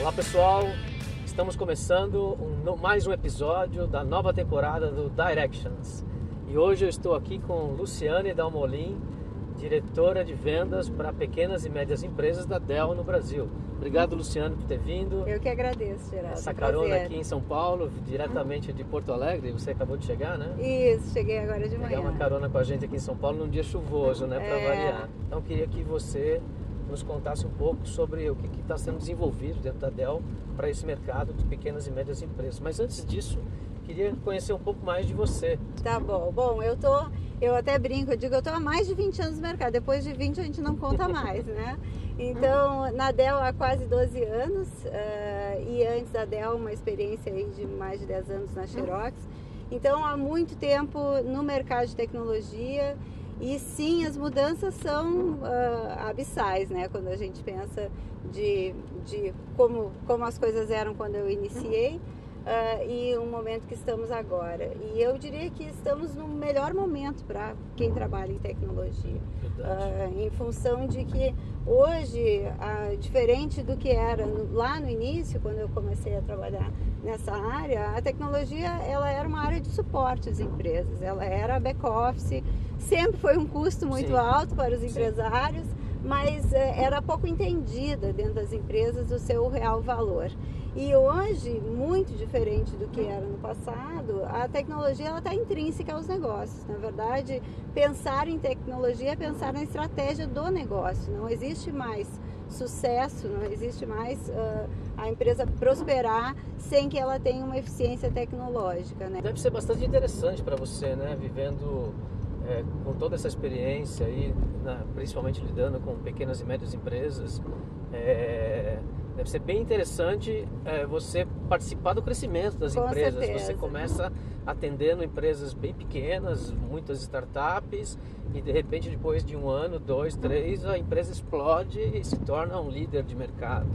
Olá pessoal, estamos começando mais um episódio da nova temporada do Directions. E hoje eu estou aqui com Luciane Dalmolin, diretora de vendas para pequenas e médias empresas da Dell no Brasil. Obrigado, Luciane, por ter vindo. Eu que agradeço, Geraldo. Essa carona aqui em São Paulo, diretamente de Porto Alegre. Você acabou de chegar, né? Isso, cheguei agora de manhã. Pegar uma carona com a gente aqui em São Paulo num dia chuvoso, né? Para variar. Então, queria que você nos contasse um pouco sobre o que está sendo desenvolvido dentro da Dell para esse mercado de pequenas e médias empresas. Mas antes disso, queria conhecer um pouco mais de você. Tá bom. Bom, eu até brinco, eu digo, eu tô há mais de 20 anos no mercado. Depois de 20 a gente não conta mais, né? Então, na Dell há quase 12 anos e antes da Dell uma experiência aí de mais de 10 anos na Xerox. Então, há muito tempo no mercado de tecnologia. E sim, as mudanças são abissais, né? Quando a gente pensa de como as coisas eram quando eu iniciei e o momento que estamos agora. E eu diria que estamos no melhor momento para quem trabalha em tecnologia. Em função de que hoje, diferente do que era lá no início, quando eu comecei a trabalhar nessa área, a tecnologia ela era uma área de suporte às empresas, ela era back-office, sempre foi um custo muito alto para os empresários, mas era pouco entendida dentro das empresas o seu real valor. E hoje, muito diferente do que era no passado, a tecnologia está intrínseca aos negócios. Na verdade, pensar em tecnologia é pensar na estratégia do negócio. Não existe mais sucesso, não existe mais a empresa prosperar sem que ela tenha uma eficiência tecnológica, né? Deve ser bastante interessante para você, né? Vivendo com toda essa experiência aí, principalmente lidando com pequenas e médias empresas. Deve ser bem interessante você participar do crescimento das empresas. Certeza. Você começa atendendo empresas bem pequenas, muitas startups, e de repente depois de 1 ano, 2, 3, a empresa explode e se torna um líder de mercado.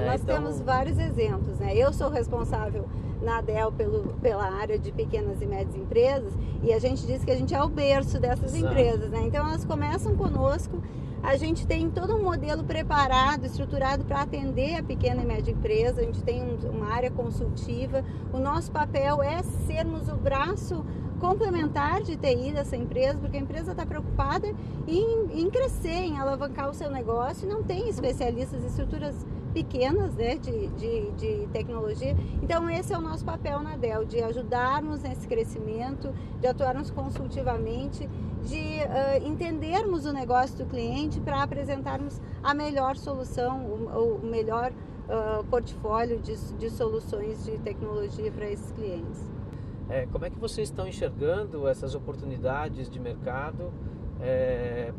Nós temos vários exemplos, né? Eu sou responsável na Dell pela área de pequenas e médias empresas e a gente diz que a gente é o berço dessas empresas, né? Então elas começam conosco. A gente tem todo um modelo preparado, estruturado para atender a pequena e média empresa. A gente tem uma área consultiva. O nosso papel é sermos o braço complementar de TI dessa empresa, porque a empresa está preocupada em crescer, em alavancar o seu negócio e não tem especialistas em estruturas pequenas, né, de tecnologia. Então esse é o nosso papel na Dell, de ajudarmos nesse crescimento, de atuarmos consultivamente, de entendermos o negócio do cliente para apresentarmos a melhor solução, o melhor portfólio de soluções de tecnologia para esses clientes. Como é que vocês estão enxergando essas oportunidades de mercado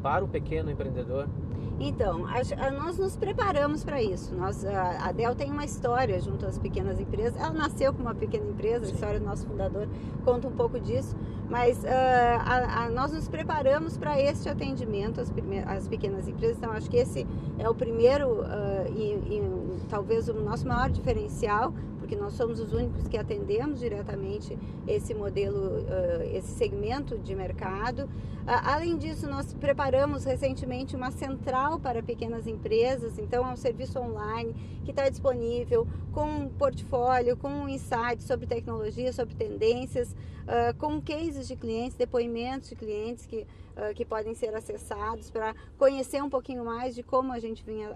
para o pequeno empreendedor? Então, nós nos preparamos para isso. A Dell tem uma história junto às pequenas empresas. Ela nasceu como uma pequena empresa, a história do nosso fundador conta um pouco disso. Mas nós nos preparamos para este atendimento às pequenas empresas. Então, acho que esse é o primeiro e talvez o nosso maior diferencial, porque nós somos os únicos que atendemos diretamente esse modelo, esse segmento de mercado. Além disso, nós preparamos recentemente uma central para pequenas empresas, então é um serviço online que está disponível com um portfólio, com um insight sobre tecnologia, sobre tendências, com cases de clientes, depoimentos de clientes que podem ser acessados para conhecer um pouquinho mais de como a gente vem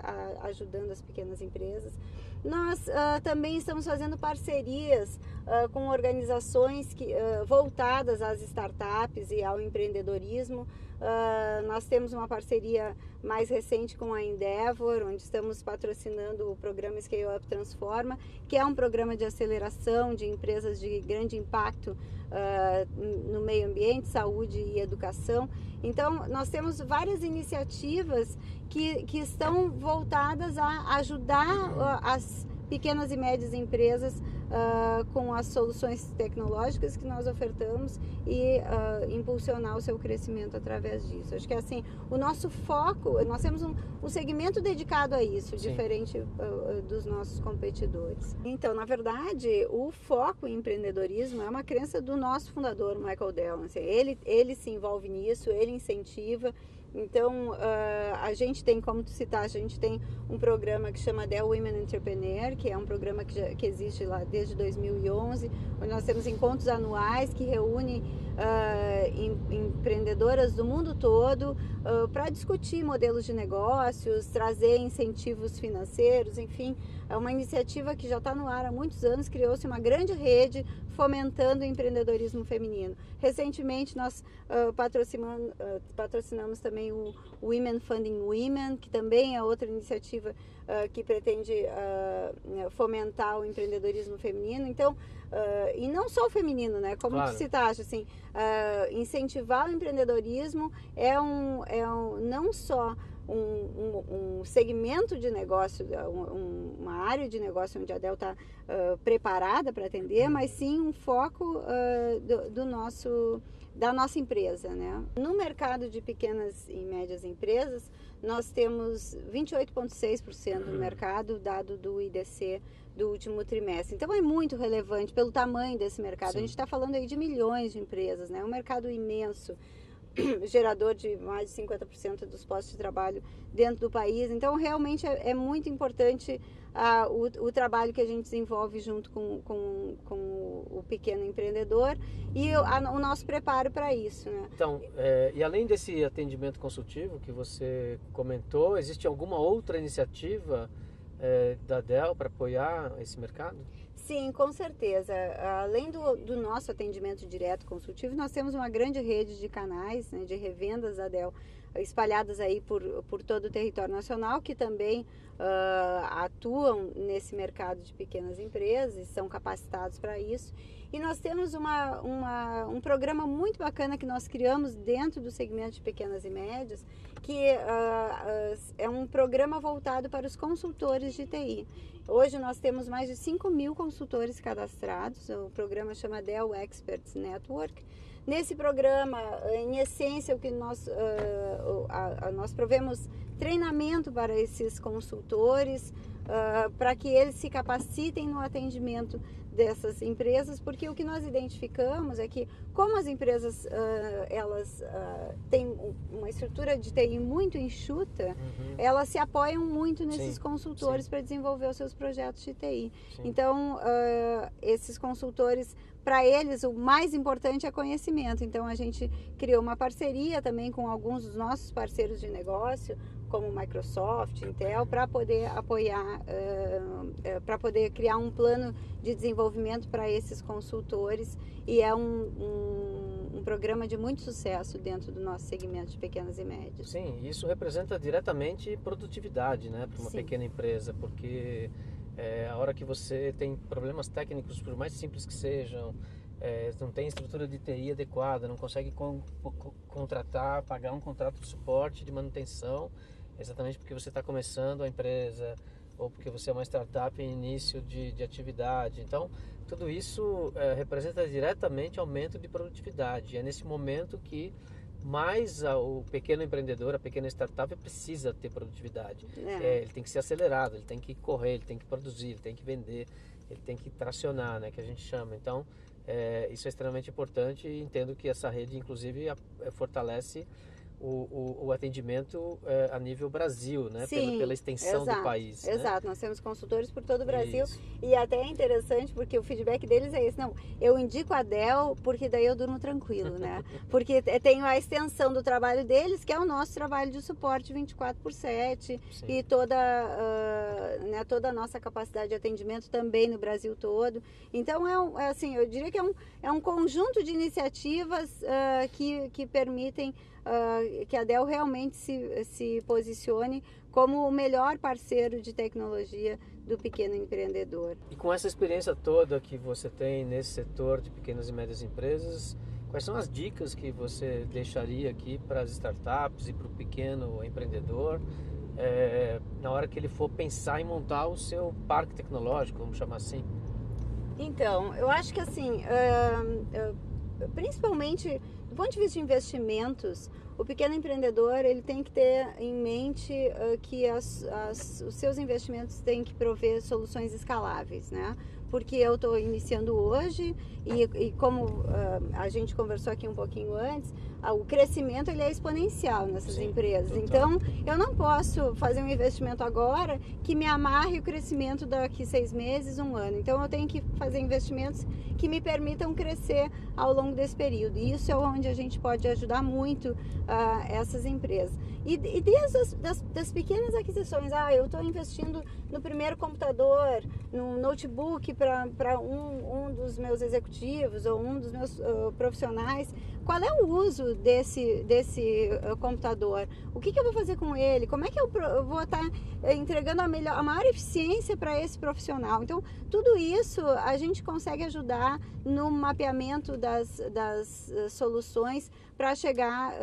ajudando as pequenas empresas. Nós também estamos fazendo parcerias com organizações voltadas às startups e ao empreendedorismo. Nós temos uma parceria mais recente com a Endeavor, onde estamos patrocinando o programa Scale Up Transforma, que é um programa de aceleração de empresas de grande impacto no meio ambiente, saúde e educação. Então, nós temos várias iniciativas que estão voltadas a ajudar as pequenas e médias empresas com as soluções tecnológicas que nós ofertamos e impulsionar o seu crescimento através disso. Acho que assim, o nosso foco, nós temos um segmento dedicado a isso, Sim. diferente dos nossos competidores. Então, na verdade, o foco em empreendedorismo é uma crença do nosso fundador, Michael Dell. Assim, ele se envolve nisso, ele incentiva. Então, a gente tem, como tu citaste, a gente tem um programa que chama Dell Women Entrepreneur, que é um programa que existe lá desde 2011, onde nós temos encontros anuais que reúnem empreendedoras do mundo todo para discutir modelos de negócios, trazer incentivos financeiros, enfim. É uma iniciativa que já está no ar há muitos anos, criou-se uma grande rede fomentando o empreendedorismo feminino. Recentemente nós patrocinamos também o Women Funding Women, que também é outra iniciativa que pretende fomentar o empreendedorismo feminino. Então, e não só o feminino, né? Como tu citaste, assim, incentivar o empreendedorismo não só um segmento de negócio, uma área de negócio onde a Dell está preparada para atender, mas sim um foco da nossa empresa, né? No mercado de pequenas e médias empresas, nós temos 28,6% do mercado, dado do IDC do último trimestre. Então é muito relevante pelo tamanho desse mercado. Sim. A gente está falando aí de milhões de empresas, né? É um mercado imenso, gerador de mais de 50% dos postos de trabalho dentro do país. Então, realmente é muito importante o trabalho que a gente desenvolve junto com o pequeno empreendedor e o nosso preparo para isso, né? Então, e além desse atendimento consultivo que você comentou, existe alguma outra iniciativa da Dell para apoiar esse mercado? Sim, com certeza. Além do nosso atendimento direto consultivo, nós temos uma grande rede de canais, né, de revendas da Dell espalhadas aí por todo o território nacional, que também atuam nesse mercado de pequenas empresas e são capacitados para isso. E nós temos um programa muito bacana que nós criamos dentro do segmento de pequenas e médias, que é um programa voltado para os consultores de TI. Hoje nós temos mais de 5.000 consultores cadastrados, o programa chama Dell Experts Network. Nesse programa, em essência, o que nós provemos treinamento para esses consultores, para que eles se capacitem no atendimento dessas empresas, porque o que nós identificamos é que, como as empresas elas têm uma estrutura de TI muito enxuta, elas se apoiam muito nesses consultores para desenvolver os seus projetos de TI. Sim. Então, esses consultores, para eles, o mais importante é conhecimento. Então, a gente criou uma parceria também com alguns dos nossos parceiros de negócio, como Microsoft, Intel, para poder apoiar, para poder criar um plano de desenvolvimento para esses consultores, e é um programa de muito sucesso dentro do nosso segmento de pequenas e médias. Sim, isso representa diretamente produtividade, né, para uma pequena empresa, porque a hora que você tem problemas técnicos, por mais simples que sejam, não tem estrutura de TI adequada, não consegue contratar, pagar um contrato de suporte, de manutenção, exatamente porque você está começando a empresa ou porque você é uma startup em início de atividade. Então, tudo isso representa diretamente aumento de produtividade. É nesse momento que mais o pequeno empreendedor, a pequena startup precisa ter produtividade. Ele tem que ser acelerado, ele tem que correr, ele tem que produzir, ele tem que vender, ele tem que tracionar, né, que a gente chama. Então, isso é extremamente importante, e entendo que essa rede, inclusive, fortalece o atendimento a nível Brasil, né? Sim, pela extensão do país. Exato, né? Nós temos consultores por todo o Brasil. Isso. E até é interessante porque o feedback deles é esse. Não, eu indico a Dell porque daí eu durmo tranquilo, né? Porque tenho a extensão do trabalho deles, que é o nosso trabalho de suporte 24/7. Sim. E toda a nossa capacidade de atendimento também no Brasil todo. Então, assim, eu diria que é um conjunto de iniciativas que permitem que a Dell realmente se posicione como o melhor parceiro de tecnologia do pequeno empreendedor. E com essa experiência toda que você tem nesse setor de pequenas e médias empresas, quais são as dicas que você deixaria aqui para as startups e para o pequeno empreendedor na hora que ele for pensar em montar o seu parque tecnológico, vamos chamar assim? Então, eu acho que assim, principalmente do ponto de vista de investimentos, o pequeno empreendedor ele tem que ter em mente que os seus investimentos têm que prover soluções escaláveis, né? porque eu estou iniciando hoje e como a gente conversou aqui um pouquinho antes, o crescimento ele é exponencial nessas Sim, empresas. total. Então, eu não posso fazer um investimento agora que me amarre o crescimento daqui 6 meses, 1 ano. Então, eu tenho que fazer investimentos que me permitam crescer ao longo desse período. E isso é onde a gente pode ajudar muito essas empresas. E desde das pequenas aquisições, eu estou investindo no primeiro computador, no notebook para um dos meus executivos ou um dos meus profissionais. Qual é o uso desse computador? O que eu vou fazer com ele? Como é que eu vou estar entregando a maior eficiência para esse profissional? Então, tudo isso a gente consegue ajudar no mapeamento das soluções para chegar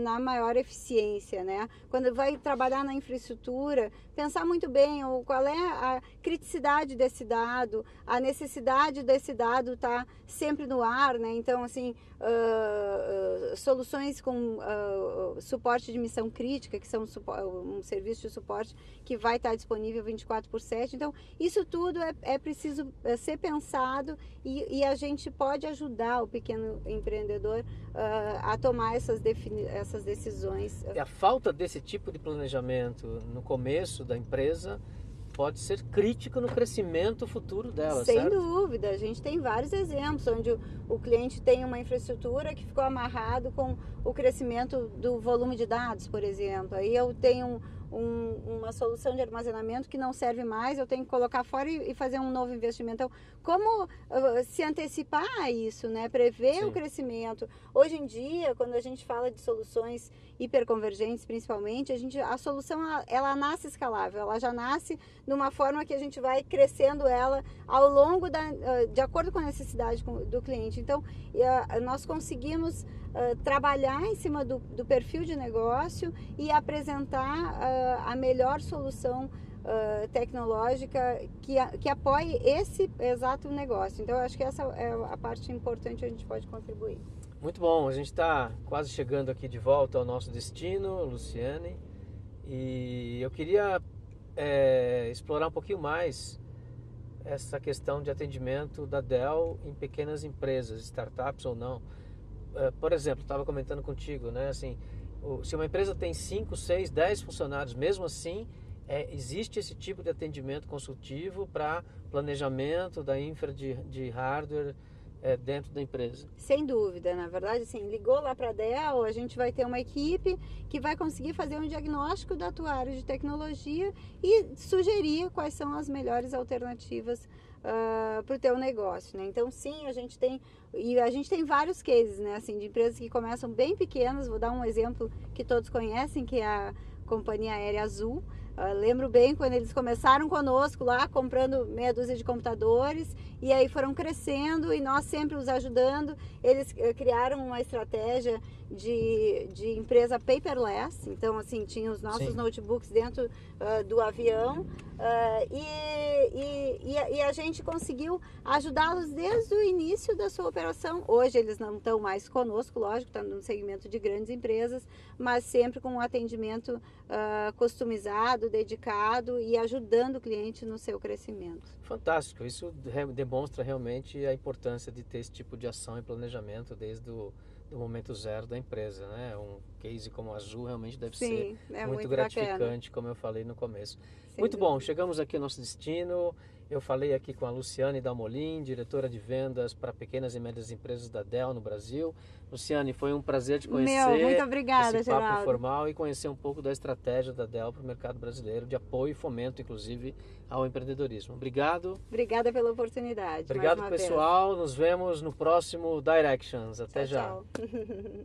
na maior eficiência, né? Quando vai trabalhar na infraestrutura, pensar muito bem qual é a criticidade desse dado, a necessidade desse dado estar sempre no ar, né? Então, assim, soluções com suporte de missão crítica, que são um serviço de suporte que vai estar disponível 24/7. Então, isso tudo é preciso ser pensado e a gente pode ajudar o pequeno empreendedor a tomar essas decisões. E a falta desse tipo de planejamento no começo da empresa pode ser crítico no crescimento futuro dela, Sem certo? dúvida, a gente tem vários exemplos onde o cliente tem uma infraestrutura que ficou amarrado com o crescimento do volume de dados, por exemplo. Aí eu tenho uma solução de armazenamento que não serve mais, eu tenho que colocar fora e fazer um novo investimento. Então, como se antecipar a isso, né? Prever Sim. o crescimento. Hoje em dia, quando a gente fala de soluções hiperconvergentes, principalmente, a solução ela nasce escalável, ela já nasce de uma forma que a gente vai crescendo ela ao longo de acordo com a necessidade do cliente. Então, nós conseguimos trabalhar em cima do perfil de negócio e apresentar a melhor solução tecnológica que apoie esse exato negócio. Então, eu acho que essa é a parte importante onde a gente pode contribuir. Muito bom, a gente está quase chegando aqui de volta ao nosso destino, Luciane, e eu queria explorar um pouquinho mais essa questão de atendimento da Dell em pequenas empresas, startups ou não. Por exemplo, estava comentando contigo, né? Assim, se uma empresa tem 5, 6, 10 funcionários, mesmo assim, existe esse tipo de atendimento consultivo para planejamento da infra de hardware dentro da empresa. Sem dúvida, na verdade, assim, ligou lá para a Dell, a gente vai ter uma equipe que vai conseguir fazer um diagnóstico da tua área de tecnologia e sugerir quais são as melhores alternativas para o teu negócio, né? Então, sim, a gente tem vários cases, né? Assim, de empresas que começam bem pequenas. Vou dar um exemplo que todos conhecem, que é a Companhia Aérea Azul. Lembro bem quando eles começaram conosco lá, comprando meia dúzia de computadores, e aí foram crescendo e nós sempre os ajudando. Eles criaram uma estratégia de empresa paperless, então assim, tinha os nossos Sim. notebooks dentro do avião e a gente conseguiu ajudá-los desde o início da sua operação. Hoje eles não estão mais conosco, lógico, estão no segmento de grandes empresas, mas sempre com um atendimento customizado, dedicado e ajudando o cliente no seu crescimento. Fantástico, isso demonstra realmente a importância de ter esse tipo de ação e planejamento desde o momento zero da empresa, né? Um case como o Azul realmente deve Sim, ser muito gratificante, bacana. como eu falei no começo. Sem Muito bom, dúvida. chegamos aqui ao nosso destino. Eu falei aqui com a Luciane Dalmolin, diretora de vendas para pequenas e médias empresas da Dell no Brasil. Luciane, foi um prazer te conhecer. Muito obrigada, esse papo Geraldo. informal e conhecer um pouco da estratégia da Dell para o mercado brasileiro, de apoio e fomento, inclusive, ao empreendedorismo. Obrigado. Obrigada pela oportunidade. Obrigado, mais uma vez. pessoal. Nos vemos no próximo Directions. Até Tchau, já. tchau.